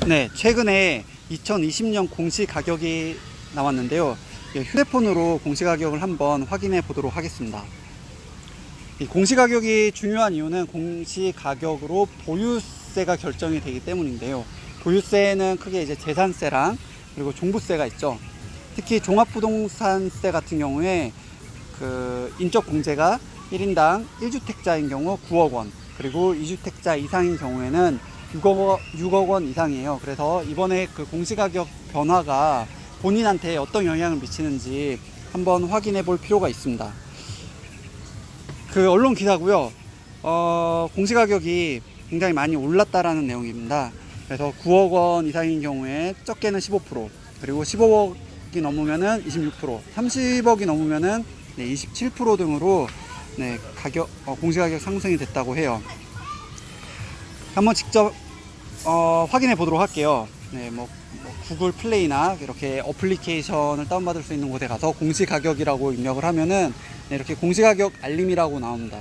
네, 최근에 2020년 공시가격이 나왔는데요. 휴대폰으로 공시가격을 한번 확인해 보도록 하겠습니다. 이 공시가격이 중요한 이유는 공시가격으로 보유세가 결정이 되기 때문인데요. 보유세는 크게 이제 재산세랑 그리고 종부세가 있죠. 특히 종합부동산세 같은 경우에 그 인적공제가 1인당 1주택자인 경우 9억 원, 그리고 2주택자 이상인 경우에는 6억 원 이상이에요. 그래서 이번에 그 공시가격 변화가 본인한테 어떤 영향을 미치는지 한번 확인해 볼 필요가 있습니다. 그 언론 기사고요. 공시가격이 굉장히 많이 올랐다라는 내용입니다. 그래서 9억 원 이상인 경우에 적게는 15%, 그리고 15억이 넘으면은 26%, 30억이 넘으면은 27% 등으로 공시가격 상승이 됐다고 해요. 한번 직접 확인해 보도록 할게요. 구글 플레이나 이렇게 어플리케이션을 다운받을 수 있는 곳에 가서 공시가격이라고 입력을 하면은 이렇게 공시가격 알림이라고 나옵니다.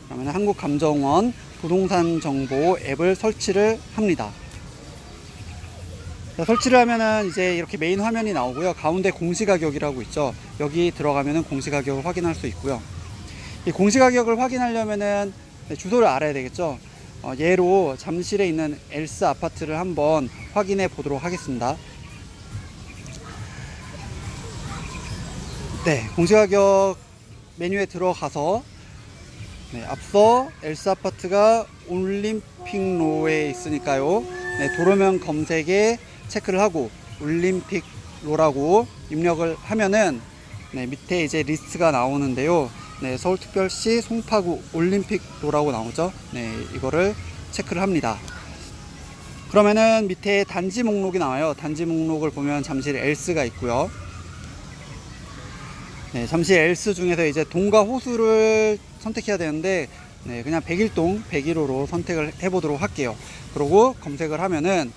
그러면 한국감정원 부동산 정보 앱을 설치를 합니다. 설치를 하면은 이제 이렇게 메인 화면이 나오고요. 가운데 공시가격이라고 있죠. 여기 들어가면은 공시가격을 확인할 수 있고요. 이 공시가격을 확인하려면은 주소를 알아야 되겠죠. 예로 잠실에 있는 엘스 아파트를 한번 확인해 보도록 하겠습니다. 네, 공시가격 메뉴에 들어가서 앞서 엘스 아파트가 올림픽로에 있으니까요. 도로명 검색에 체크를 하고 올림픽로라고 입력을 하면은 밑에 이제 리스트가 나오는데요. 서울특별시 송파구 올림픽로라고 나오죠. 이거를 체크를 합니다. 그러면은 밑에 단지 목록이 나와요. 단지 목록을 보면 잠실 엘스가 있고요. 잠실 엘스 중에서 이제 동과 호수를 선택해야 되는데 그냥 101동 101호로 선택을 해 보도록 할게요. 그리고 검색을 하면은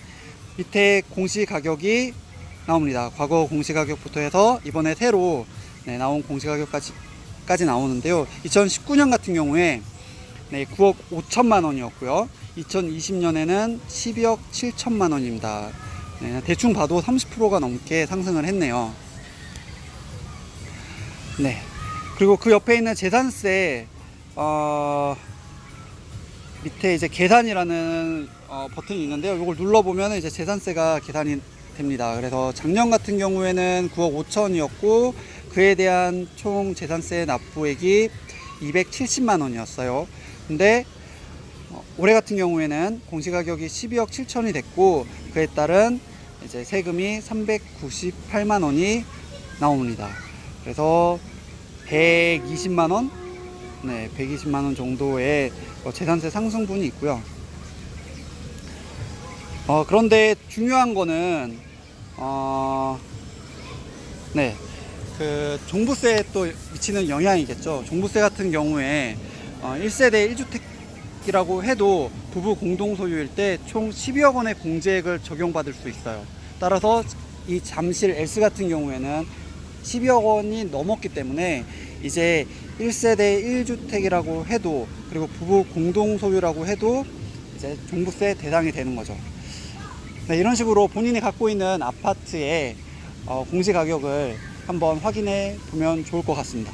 밑에 공시가격이 나옵니다. 과거 공시가격부터 해서 이번에 새로 나온 공시가격까지 나오는데요. 2019년 같은 경우에 9억 5천만 원이었고요. 2020년에는 12억 7천만 원입니다. 대충 봐도 30%가 넘게 상승을 했네요. 그리고 그 옆에 있는 재산세 밑에 이제 계산이라는 버튼이 있는데요. 이걸 눌러보면 이제 재산세가 계산이 됩니다. 그래서 작년 같은 경우에는 9억 5천이었고 그에 대한 총 재산세 납부액이 270만 원이었어요. 근데 올해 같은 경우에는 공시가격이 12억 7천이 됐고 그에 따른 이제 세금이 398만 원이 나옵니다. 그래서 120만 원, 120만 원 정도의 재산세 상승분이 있고요. 그런데 중요한 거는 그 종부세에 또 미치는 영향이겠죠. 종부세 같은 경우에 1세대 1주택이라고 해도 부부 공동 소유일 때 총 12억 원의 공제액을 적용받을 수 있어요. 따라서 이 잠실 엘스 같은 경우에는 12억 원이 넘었기 때문에 이제 1세대 1주택이라고 해도 그리고 부부 공동 소유라고 해도 이제 종부세 대상이 되는 거죠. 이런 식으로 본인이 갖고 있는 아파트의 공시가격을 한번 확인해 보면 좋을 것 같습니다.